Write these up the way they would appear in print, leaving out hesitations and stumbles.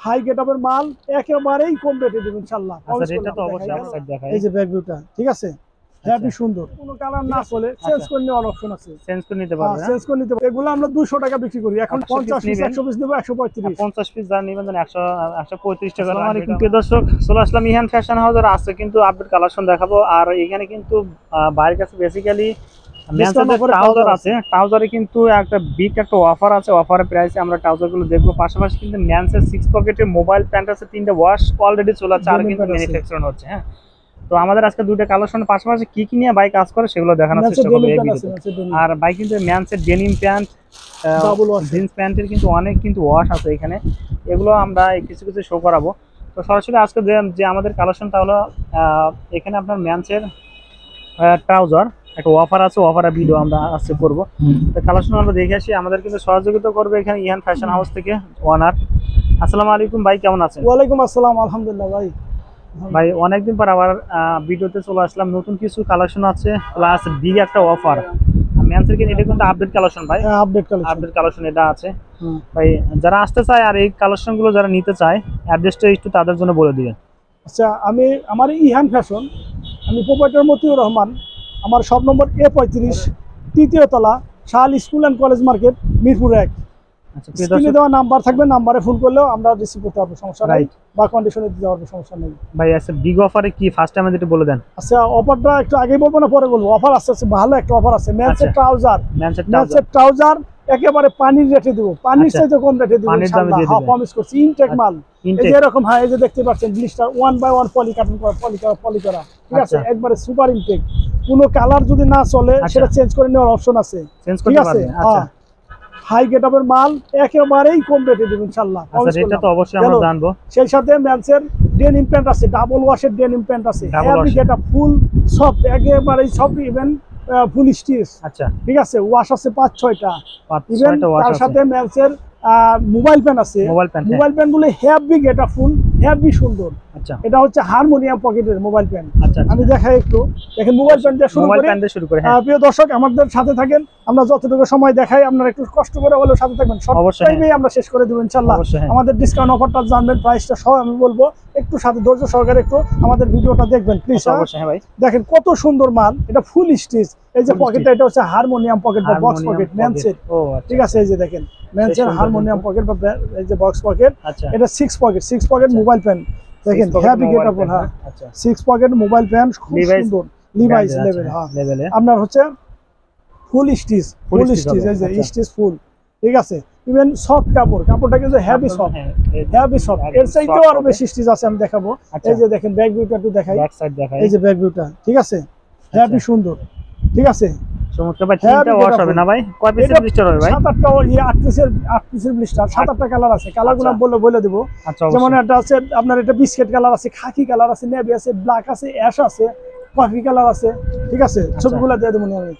High গেটআপের মাল একেবারেই কম রেটে দেব ইনশাআল্লাহ। আচ্ছা এটা তো অবশ্যই আমার সাইড দেখাই। এই যে ব্যাক ভিউটা ঠিক আছে, হেভি সুন্দর, কোনো কালার না চলে চেঞ্জ করে নেওয়ার অপশন আছে, চেঞ্জ করে নিতে পারবে না, চেঞ্জ করে নিতে পারবে। এগুলো আমরা 200 টাকা বিক্রি করি, এখন 50 পিস 100 পিস দেব 135, 50 পিস যা নেবেন 100 135 টাকা। আসসালামু আলাইকুম প্রিয় দর্শক, চলে আসলাম ইহান ফ্যাশন হাউসের আছে কিন্তু আপডেট কালেকশন দেখাবো। আর এখানে কিন্তু বাইরের কাছে বেসিক্যালি মেন্সের ট্রাউজার আছে, ট্রাউজারে কিন্তু একটা বিগ একটা অফার আছে, অফারের প্রাইসে আমরা ট্রাউজারগুলো দেখবো। পাশাপাশি কিন্তু মেন্সের 6 পকেটের মোবাইল প্যান্ট আছে, 3টা ওয়াশ অলরেডি চলে আছে আর কিন্তু ম্যানুফ্যাকচারিং হচ্ছে। হ্যাঁ, তো আমাদের আজকে দুইটা কালেকশনের পাশাপাশি কি কি নিয়ে বাইক কাজ করে সেগুলো দেখানোর চেষ্টা করব এই ভিডিওতে। আর বাইক কিন্তু মেন্সের ডেনিম প্যান্ট, জিন্স প্যান্টের কিন্তু অনেক কিন্তু ওয়াশ আছে এখানে, এগুলো আমরা কিছু কিছু শো করাবো। তো সরাসরি আজকে যে আমাদের কালেকশনটা হলো এখানে আপনার মেন্সের ট্রাউজার একটা অফার আছে, অফারের ভিডিও আমরা আজকে করব। তো কালেকশন আমরা দেখে আসি। আমাদের কিন্তু সহযোগিতা করবে এখানে ইহান ফ্যাশন হাউস থেকে ওনার। আসসালামু আলাইকুম ভাই, কেমন আছেন? ওয়ালাইকুম আসসালাম, আলহামদুলিল্লাহ ভাই। ভাই অনেকদিন পর আবার ভিডিওতে চলে আসলাম, নতুন কিছু কালেকশন আছে প্লাস বিগ একটা অফার মেন্সের কিন্তু। এটা কিন্তু আপডেট কালেকশন ভাই, আপডেট কালেকশন এটা আছে ভাই। যারা আসতে চায় আর এই কালেকশনগুলো যারা নিতে চায় অ্যাড্রেসটা একটু তাদের জন্য বলে দিবেন। আচ্ছা, আমার ইহান ফ্যাশন, আমি প্রোপাইটার মতিউর রহমান। আমার শপ নম্বর A35, 3য় তলা, শাল school and college market, Mirpur 1। স্ক্রিনে দেওয়া নাম্বার থাকবে, নাম্বারে ফোন করলেও আমরা রিসিভ করতে পারবো, সমস্যা নাই, বা কন্ডিশনে দিতে পারবো, সমস্যা নেই ভাই। আচ্ছা, বিগ অফারে কি ফার্স্ট টাইমে যেটা বলে দেন। আচ্ছা, অফারটা একটু আগেই বলবো না পরে বলবো? অফার আসছে, ভালো একটা অফার আছে। মেন্সের ট্রাউজার একেবারে পানির রেটে দেবো, পানির চাইতে কম রেটে দেবো ইনশাআল্লাহ। হ্যাঁ, প্রমিস করছি। ইনটেক মাল, এই যে এরকম, হ্যাঁ এই যে দেখতে পাচ্ছেন ব্লিস্টার 1 বাই 1 পলি কার্টন করা, পলি করা, ঠিক আছে, একবারে সুপার ইনটেক। কোনো কালার যদি না চলে সেটা চেঞ্জ করে নেওয়ার অপশন আছে, ঠিক আছে। হ্যাঁ, হাই গেটআপের মাল একেবারেই কম রেটে দেব ইনশাআল্লাহ। আচ্ছা, এটা তো অবশ্যই আমরা জানবো। সেই সাথে মেন্সের ডেনিম প্যান্ট আছে, ডাবল ওয়াশের ডেনিম প্যান্ট আছে, হেভি গেটআপ, ফুল সফট, একেবারেই সফট, ইভেন ফুল স্টিচ। আচ্ছা, ঠিক আছে, ওয়াশ আছে 5-6টা, ইভেন তার সাথে মেন্সের মোবাইল প্যান্ট আছে। মোবাইল প্যান্ট গুলো হেভি গেটআপ, ফুল হেভি সুন্দর। আচ্ছা, এটা হচ্ছে হারমোনিয়াম পকেটের মোবাইল প্যান্ট। আমি দেখাই একটু, দেখেন মোবাইল প্যান্ট দিয়ে শুরু করে। প্রিয় দর্শক, আমাদের সাথে থাকেন, আমরা যতটুকু সময় দেখাই আপনারা একটু কষ্ট করে হলেও সাথে থাকবেন, সব টাইমেই আমরা শেষ করে দেব ইনশাআল্লাহ। আমাদের ডিসকাউন্ট অফারটা জানবেন, প্রাইসটা সব আমি বলবো, একটু সাথে ধৈর্য সহকারে একটু আমাদের ভিডিওটা দেখবেন প্লিজ। দেখেন কত সুন্দর মাল, এটা ফুল স্টিচ। এই যে পকেটটা, এটা হচ্ছে হারমোনিয়াম পকেট বা বক্স পকেট মেন্সের, ঠিক আছে। এই যে দেখেন মেন্সের হারমোনিয়াম পকেট বা এই যে বক্স পকেট, এটা 6 পকেট মোবাইল প্যান। দেখেন হেভি গেটআপ, হ্যাঁ 6 পকেট মোবাইল প্যান, খুব সুন্দর, লিভাইস লেভেল। হ্যাঁ, আপনার হচ্ছে ফুল স্টিচ, এই যে স্টিচ ফুল, ঠিক আছে। ইভেন সফট কাপড়টা কিন্তু হেভি সফট, এর চাইতেও আরো বেশি স্টিচ আছে, আমি দেখাবো। এই যে দেখেন ব্যাক ভিউটা একটু দেখাই, এই যে ব্যাক ভিউটা, ঠিক আছে, হেভি সুন্দর, ঠিক আছে। চমৎকার ভাই, তিনটা ওয়াশ হবে না ভাই? কয় পিসের ব্লিস্টার হবে ভাই? 7-8টা, 8 পিসের ব্লিস্টার, 7-8টা কালার আছে। কালারগুলো বলে দেব। যেমন একটা আছে আপনার, এটা বিস্কিট কালার আছে, খাকি কালার আছে, নেভি আছে, ব্ল্যাক আছে, অ্যাশ আছে, কফি কালার আছে, ঠিক আছে। ছবিগুলো দিয়ে দেবো আমি।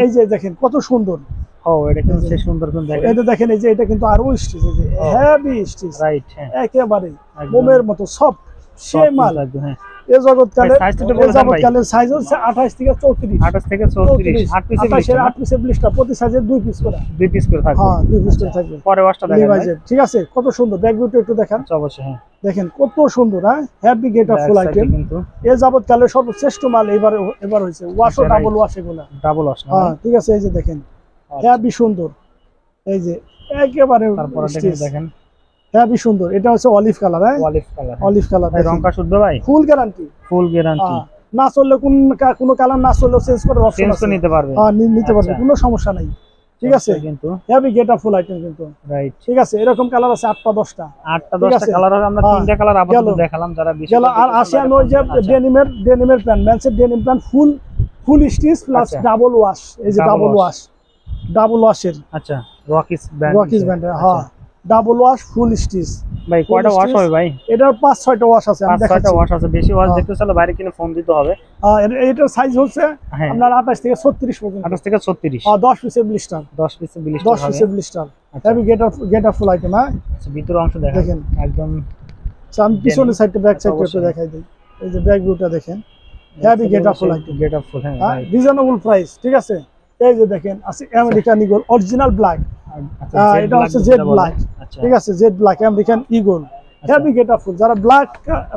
এই যে দেখেন কত সুন্দর। ও, এটা কিন্তু সেই সুন্দর কোন জায়গা, এটা দেখেন, এই যে এটা কিন্তু আরো স্টিচ, এই যে হেভি স্টিচ, রাইট, একেবারে মোমের মতো সফট সে মাল। হ্যাঁ, এই জগৎকালের সাইজ হচ্ছে 28 থেকে 34, 8 পিসের ব্লিস্টার, প্রতি সাইজে 2 পিস করে থাকবে। হ্যাঁ, 2 পিস করে থাকবে। পরে ওয়াশটা দেখেন, ঠিক আছে। কত সুন্দর ব্যাক ভিউটা একটু দেখেন। অবশ্যই, হ্যাঁ দেখেন কত সুন্দর। হ্যাঁ, হেভি গেটআপ, ফুল আইটেম। এই জগৎকালের সর্বশ্রেষ্ঠ মাল এবার হয়েছে। ওয়াশও ডাবল ওয়াশ, এগুলা ডাবল ওয়াশ। হ্যাঁ, ঠিক আছে। এই যে দেখেন হেভি সুন্দর, এই যে একেবারে দেখেন হেভি সুন্দর। এটা হচ্ছে অলিভ কালার। হ্যাঁ, অলিভ কালার, রংটা শুদ্ধ ভাই, ফুল গ্যারান্টি, না চললে কোনো কালার না চললেও চেঞ্জ করে অপশন আছে, নিতে পারবে। হ্যাঁ, নিতে পারবে, কোনো সমস্যা নাই, ঠিক আছে। কিন্তু হেভি গেটআপ, ফুল আইটেম কিন্তু, রাইট, ঠিক আছে। এরকম কালার আছে 8টা 10টা কালার হবে। আমরা 3টা কালার আপাতত দেখালাম, যারা বেশি আর আসিয়ান ওই যে ডেনিমের প্যান্ট, মেন্সের denim pant, full stitch plus double wash. এই যে ডাবল ওয়াশের, আচ্ছা, রকিস ব্র্যান্ড। হ্যাঁ, ডাবল ওয়াশ, ফুল স্টিচ। ভাই কয়টা ওয়াশ হবে ভাই? এটার 5-6টা ওয়াশ আছে, আমি দেখাচ্ছি। 5-6টা ওয়াশ আছে, বেশি ওয়াশ দেখতে চাইলে বাইরে কিনে ফোন দিতে হবে। এটার সাইজ হচ্ছে আপনার 28 থেকে 36 পর্যন্ত। 28 থেকে 36। 10 পিসের ব্লিস্টার, 10 পিসের ব্লিস্টার। হেভি গেটআপ ফুল আইটেম। হ্যাঁ, আচ্ছা, ভিতর অংশ দেখেন একদম। আমি পিছনের সাইডটা, ব্যাক সাইডটা একটু দেখাই দিই। এই যে ব্যাক ভিউটা দেখেন, হেভি গেটআপ ফুল আইটেম, হ্যাঁ, রিজনেবল প্রাইস, ঠিক আছে। এই যে দেখেন আছে আমেরিকান ইগল অরিজিনাল ব্ল্যাক, এটা হচ্ছে জেড ব্ল্যাক, ঠিক আছে, jet black American Eagle, heavy গেটা ফুল। যারা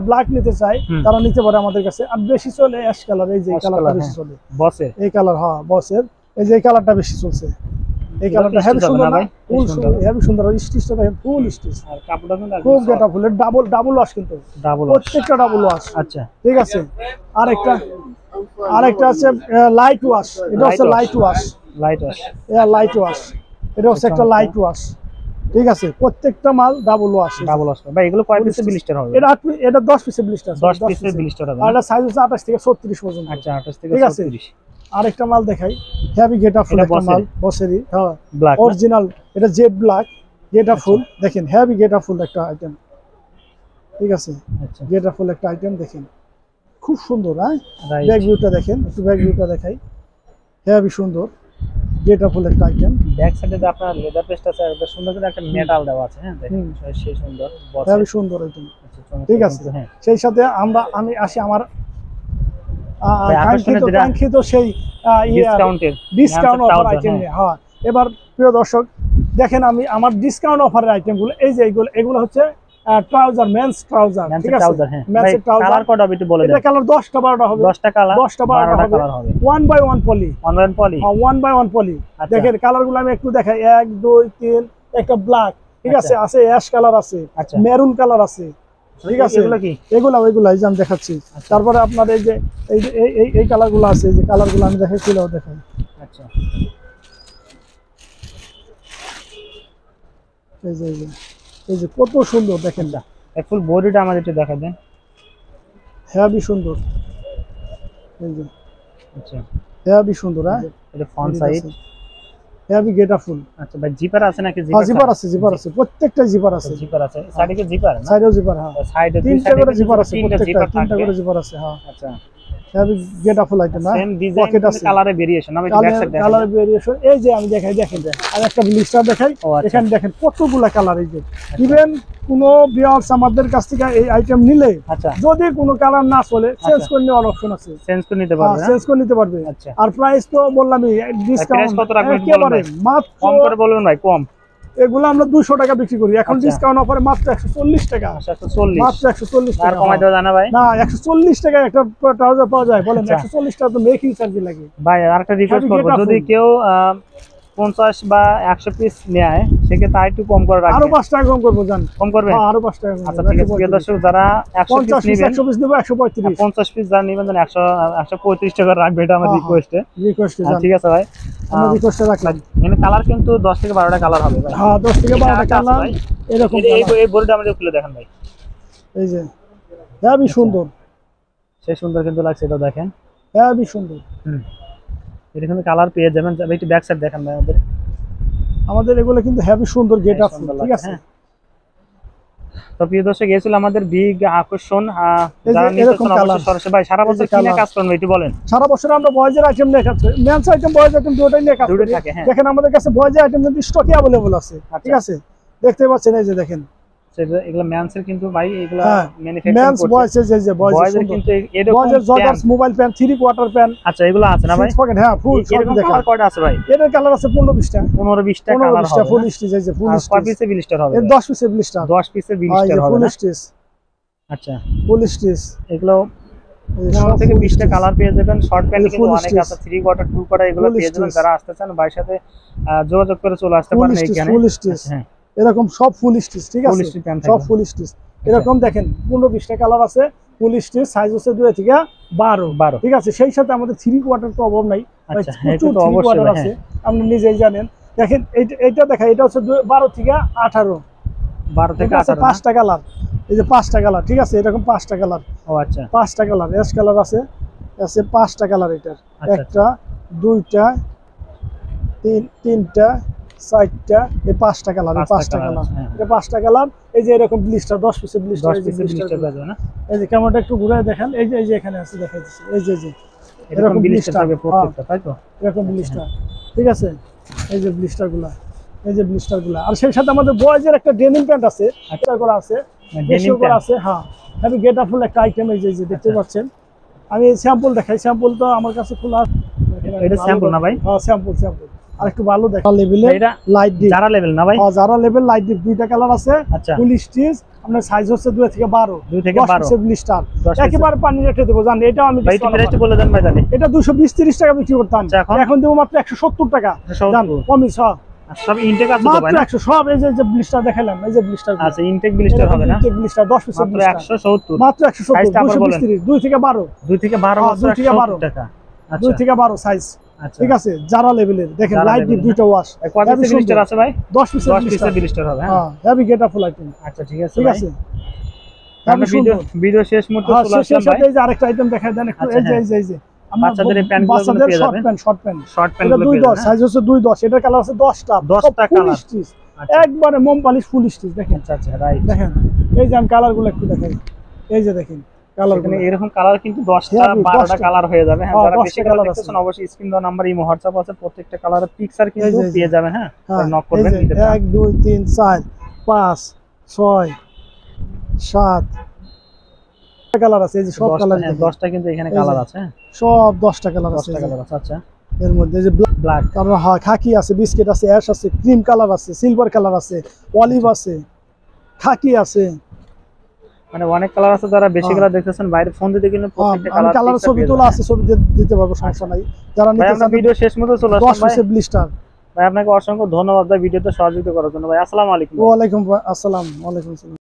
ব্ল্যাক নিতে চায় তারা নিতে পারে আমাদের কাছে। আর বেশি চলে অ্যাশ কালার, এই যে কালারটা বেশি চলে বসে, এই কালার, হ্যাঁ বসের এই যে এই কালারটা বেশি চলছে। এই কালারটা হেভি সুন্দর না, ফুল সুন্দর, হেভি সুন্দর। স্টিচটা দেখেন ফুল স্টিচ, আর কাপড়টা কিন্তু খুব গেটা ফুলের ডাবল ওয়াশ, কিন্তু প্রত্যেকটা ডাবল ওয়াশ। আচ্ছা ঠিক আছে। আরেকটা আছে লাইট ওয়াশ, এটা হচ্ছে লাইট ওয়াশ, লাইট ওয়াশ, এটা হচ্ছে একটা লাইট ওয়াশ। ঠিক আছে, প্রত্যেকটা মাল ডাবল ওয়াশ। ভাই এগুলো কয় পিসে ব্লিস্টার হবে? এটা 10 পিসের ব্লিস্টার, 10 পিসের ব্লিস্টার হবে। আর এটা সাইজ হচ্ছে 28 থেকে 36 পর্যন্ত। আচ্ছা 28 থেকে ঠিক আছে। 36। আরেকটা মাল দেখাই, হেভি গেটা ফুল একটা মাল, বসেরই, হ্যাঁ ব্ল্যাক অরিজিনাল, এটা জেড ব্ল্যাক গেটা ফুল। দেখেন হেভি গেটা ফুল একটা আইটেম। ঠিক আছে, আচ্ছা গেটা ফুল একটা আইটেম দেখেন, খুব সুন্দর। হ্যাঁ, ব্যাক ভিউটা দেখেন, একটু ব্যাক ভিউটা দেখাই, হেভি সুন্দর গেটা ফুল একটা আইটেম। ব্যাক সাইডে আপনার লেদার পেস্ট আছে, আর সুন্দর করে একটা মেটাল দেওয়া আছে। হ্যাঁ দেখেন সেই সুন্দর বসে, হেভি সুন্দর আইটেম। আচ্ছা ঠিক আছে। হ্যাঁ, সেই সাথে আমি আসি আমার কাঙ্ক্ষিত সেই ডিসকাউন্ট অফার আইটেম নিয়ে। হ্যাঁ, এবার প্রিয় দর্শক দেখেন, আমি আমার ডিসকাউন্ট অফারের আইটেমগুলো, এই যে এগুলো হচ্ছে ট্রাউজার, মেন্স ট্রাউজার। ঠিক আছে, মেন্স ট্রাউজার। কালার কত হবে একটু বলে দেন। এটা কালার 10টা 12টা হবে, 10টা কালার, 10টা 12টা হবে, 1 বাই 1 পলি, 1 বাই 1 পলি। দেখেন কালারগুলো আমি একটু দেখাই, 1 2 3, একটা ব্ল্যাক, ঠিক আছে, আছে অ্যাশ কালার আছে, মেরুন কালার আছে। ঠিক আছে, এগুলা এই যে আমি দেখাচ্ছি। তারপরে আপনার এই যে এই কালারগুলো আছে, এই যে কালারগুলো আমি দেখাইছিলাম, দেখাই। আচ্ছা, এই যে কত সুন্দর দেখেন, না ফুল বডিটা আমাদের একটু দেখা দেন, হেভি সুন্দর। এই যে আচ্ছা হেভি সুন্দর। হ্যাঁ, এটা ফ্রন্ট সাইড হেভি গেটা ফুল। আচ্ছা ভাই জিপার আছে নাকি? জিপার আছে, প্রত্যেকটা জিপার আছে। সাইডে কি জিপার? না, সাইডেও জিপার। হ্যাঁ, সাইডে তিনটা করে জিপার আছে, প্রত্যেকটা তিনটা করে জিপার আছে। হ্যাঁ, আচ্ছা হেভি গেটা ফুল আইটেম। না, সেম ডিজাইন, কালারে ভেরিয়েশন। আমি ব্যাক সাইড দেখাই, কালার ভেরিয়েশন। এই যে আমি দেখাই, দেখেন আর একটা ব্লিস্টার দেখাই। এখানে দেখেন কতগুলা কালার। এই যে ইভেন কোন ভিউয়ার্স আমাদের কাছ থেকে এই আইটেম নিলে, আচ্ছা যদি কোনো কালার না চলে চেঞ্জ করে নেওয়ার অপশন আছে, চেঞ্জ করে নিতে পারবে। চেঞ্জ করে নিতে পারবে। আচ্ছা, আর প্রাইস তো বললামই, ডিসকাউন্ট কত রাখবেন একেবারে মাত্র, কম করে বলবেন ভাই। কম, এগুলো আমরা 200 টাকা বিক্রি করি, এখন ডিসকাউন্ট অফারে মাত্র 140 টাকা। 140, মাত্র 140 টাকা। আর কমাই দেওয়া যায় না ভাই? না, 140 টাকা একটা ট্রাউজার পাওয়া যায়, বলেন 140 টাকা তো মেকিং চার্জ লাগে। ভাই আরেকটা রিকোয়েস্ট করব, যদি কেউ 50 বা 100 পিস নেয়, সেক্ষেত্রে আর একটু কম করে রাখবেন। আরো 5 টাকা কম করব, জান কম করবেন, আরো 5 টাকা। আচ্ছা ঠিক আছে, প্রিয় দর্শক, যারা 100 পিস নেবেন, 100 পিস নেব 135, 50 পিস যারা নেবেন 135 টাকা রাখবে। এটা আমার রিকোয়েস্ট। ঠিক আছে ভাই, আমি রিকোয়েস্ট রাখলাম। এখানে কালার কিন্তু 10 থেকে 12টা কালার হবে ভাই। হ্যাঁ, 10 থেকে 12টা কালার এরকম। এই বোর্ডটা আমাদের খুলে দেখেন ভাই, এই যে হেভি সুন্দর, সেই সুন্দর কিন্তু লাগছে, এটা দেখেন হেভি সুন্দর। এটা কিন্তু কালার পেয়ে যাবেন। একটু ব্যাক সাইড দেখেন ভাই আমাদের এগুলো কিন্তু হেভি সুন্দর গেট আপ। ঠিক আছে, তো প্রিয় দর্শক, এই ছিল আমাদের বিগ আকর্ষণ। যারা নিতেছেন অবশ্যই সরাসরি। ভাই সারা বছর কি নিয়ে কাজ করেন একটু বলেন? সারা বছর আমরা বয়েজের আইটেম নিয়ে কাজ করি, মেন্স আইটেম বয়েজ আইটেম দুটোই নিয়ে কাজ করি। দেখেন আমাদের কাছে বয়েজের আইটেম কিন্তু স্টকে अवेलेबल আছে। ঠিক আছে, দেখতে পাচ্ছেন, এই যে দেখেন, এগুলা মেন্সের কিন্তু ভাই, এগুলা ম্যানুফ্যাকচারিং মেন্স বয়েজের, এই যে বয়েজের কিন্তু এরকম বয়েজের joggers mobile pant, 3 quarter pant. আচ্ছা, এগুলো আছে না ভাই? পকেট, হ্যাঁ ফুল। এরকম কালার কয়টা আছে ভাই? এর কালার আছে 15-20টা, 15-20টা কালার হবে। ফুল স্টিচ, এই যে ফুল স্টিচ। কয় পিসে ব্লিস্টার হবে? এর 10 পিসের ব্লিস্টার, 10 পিসের ব্লিস্টার হবে ফুল স্টিচ। আচ্ছা, ফুল স্টিচ। এগুলো 15 থেকে 20টা কালার পেয়ে যাবেন। শর্ট প্যান্ট কিন্তু অনেক আছে, 3 কোয়ার্টার 2 কোয়ার্টার, এগুলো পেয়ে যাবেন। যারা আসতে চান ভাইয়ের সাথে যোগাযোগ করে চলে আসতে পারেন এইখানে। ফুল স্টিচ, হ্যাঁ, এরকম সব ফুল স্টিচ। ঠিক আছে, সব ফুল স্টিচ এরকম দেখেন, 15-20টা কালার আছে। ফুল স্টিচ, সাইজ হচ্ছে 2 থেকে 12। ঠিক আছে, সেই সাথে আমাদের 3 কোয়ার্টার তো অভাব নাই। আচ্ছা, এটা তো অবশ্যই আছে, আপনি নিজেই জানেন। দেখেন এইটা দেখা, এটা হচ্ছে 12 থেকে 18, 12 থেকে 18, 5টা কালার। এই যে 5টা কালার। ঠিক আছে, এরকম 5টা কালার। ও আচ্ছা, 5টা কালার, অ্যাশ কালার আছে 5টা কালার। এটার একটা, দুইটা, তিনটা, 4টা, এই 5টা কালার, এই 5টা কালার, এটা 5টা কালার। এই যে এরকম ব্লিস্টার, 10 পিসের ব্লিস্টার, এই যে ক্যামেরাটা একটু ঘুরে দেখেন, এই যে এখানে আছে, দেখা যাচ্ছে, এই যে এরকম ব্লিস্টার হবে প্রত্যেকটা, তাই তো? এরকম ব্লিস্টার। ঠিক আছে, এই যে ব্লিস্টারগুলো, এই যে ব্লিস্টারগুলো। আর সেই সাথে আমাদের বয়েজের একটা ডেনিম প্যান্ট আছে, এটা করা আছে, ডেনিম করা আছে। হ্যাঁ, আমি গেট আপ ফুল একটা আইটেম, এই যে দেখতে পাচ্ছেন। আমি স্যাম্পল দেখাই, স্যাম্পল তো আমার কাছে খোলা। এটা স্যাম্পল না ভাই? হ্যাঁ, স্যাম্পল। আর একটু ভালো দেখা লেভেলের এটা লাইট ডিপ যারা লেভেল না ভাই? হ্যাঁ যারা লেভেল লাইট ডিপ দুইটা কালার আছে। আচ্ছা ফুল স্টিচ আপনার সাইজ হচ্ছে 2 থেকে 12 2 থেকে 12 ব্লিস্টার একেবারে পানি রেখে দেবো জান। এটা আমি ভাই একটু প্রাইসটা বলে দেন ভাই তাহলে। এটা 220-30 টাকা বিক্রি করতাম, এখন এখন দেবো মাত্র 170 টাকা। জান কমিস সব ইনটেক আছে তো ভাই না? 100 সব এই যে ব্লিস্টার দেখালাম, এই যে ব্লিস্টার। আচ্ছা ইনটেক ব্লিস্টার হবে না? ইনটেক ব্লিস্টার 10 পিসের মাত্র ব্লিস্টার 170 মাত্র 170 220 2 থেকে 12 2 থেকে 12 2 থেকে 12 টাকা। 2 থেকে 12 সাইজ। আচ্ছা ঠিক আছে যারা লেভেলের দেখেন লাইট ডিপ দুইটা ওয়াশ। কয় পিসের ব্লিস্টার আছে ভাই? 10 পিসের ব্লিস্টার হবে। হ্যাঁ হেভি গেট ফুল আইটেম। আচ্ছা ঠিক আছে ঠিক ভাই। আছে আমরা ভিডিও শেষ মুহূর্তে চলে আসলাম ভাই। এই যে আরেকটা আইটেম দেখাই দেন একটু। এই যে বাচ্চাদের এই প্যান্টগুলো বাচ্চাদের পেয়ে শর্ট যাবেন। প্যান্ট শর্ট প্যান্ট এটা গুলো 210 সাইজ হচ্ছে 210। এটার কালার আছে 10টা 10টা কালার। স্টিচ একবারে মোম পালিশ ফুল স্টিচ দেখেন। আচ্ছা রাইট। দেখেন এই যে আমি কালারগুলো একটু দেখাই। এই যে দেখেন কালারগুলো এরকম কালার কিন্তু 10টা 12টা কালার হয়ে যাবে। হ্যাঁ যারা বেশি কালার দেখতেছেন অবশ্যই স্ক্রিন দেওয়া নাম্বার ইমো হোয়াটসঅ্যাপ আছে, প্রত্যেকটা কালারের পিকচার কিন্তু পেয়ে যাবেন। হ্যাঁ নক করবেন। 1 2 3 4 5 6 7 কালার আছে। এই যে সব কালার 10টা কিন্তু এখানে কালার আছে। সব 10টা কালার আছে। 10টা কালার আছে। আচ্ছা এর মধ্যে যে ব্ল্যাক, তারপর খাকি আছে, বিস্কিট আছে, অ্যাশ আছে, ক্রিম কালার আছে, সিলভার কালার আছে, অলিভ আছে, খাকি আছে, মানে অনেক কালার আছে। যারা বেশি কালার দেখতেছেন বাইরে ফোন দিতে কিন্তু প্রত্যেকটা আমি কালার ছবি তোলা আছে, ছবি দিতে পারবো, সমস্যা নাই। যারা নিতে চান ভিডিও শেষ মতো চলে আসলাম 10 পিসের ব্লিস্টার। ভাই আপনাকে অসংখ্য ধন্যবাদ ভাই ভিডিওতে সহযোগিতা করার জন্য ভাই। আসসালামু আলাইকুম। ওয়া আলাইকুম আসসালাম। ওয়া আলাইকুম আসসালাম।